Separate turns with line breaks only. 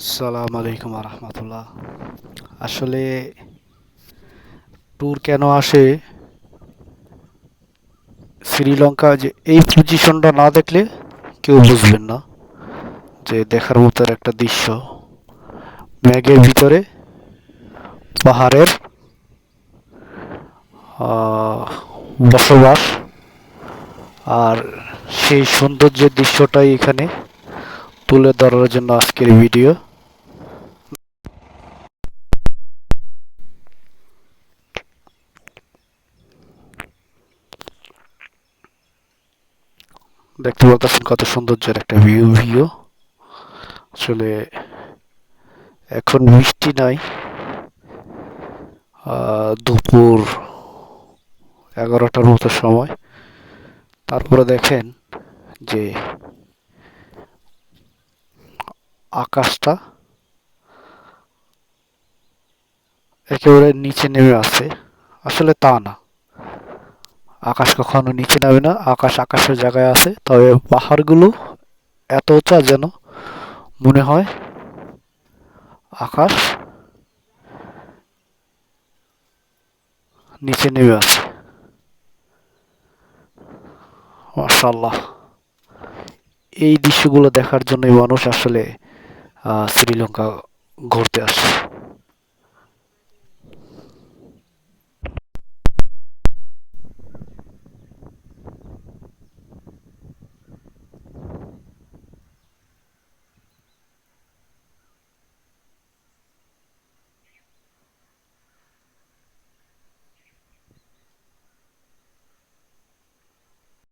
সালাম আলাইকুম রহমতুল্লাহ। আসলে ট্যুর কেন আসে শ্রীলঙ্কা, যে এই পজিশনটা না দেখলে কেউ বুঝবেন না যে দেখার মতো একটা দৃশ্য। মেঘের ভিতরে পাহাড়ের আহ, বসবাস, আর সেই সৌন্দর্যের দৃশ্যটাই এখানে তুলে ধরার জন্য আজকের ভিডিও। দেখতে পাচ্ছেন কত সৌন্দর্যের একটা ভিউ। আসলে এখন বৃষ্টি নাই, দুপুর 11টার মতো সময়। তারপরে দেখেন যে আকাশটা একেবারে নিচে নেমে আসছে। আসলে তা না, আকাশ কখনো নিচে নামে না, আকাশ আকাশের জায়গায় আছে। তবে পাহাড়গুলো এত উঁচা যেন মনে হয় আকাশ নিচে নেমে আসে। মাশাআল্লাহ, এই দৃশ্যগুলো দেখার জন্যই মানুষ আসলে শ্রীলঙ্কা ঘুরতে আসে।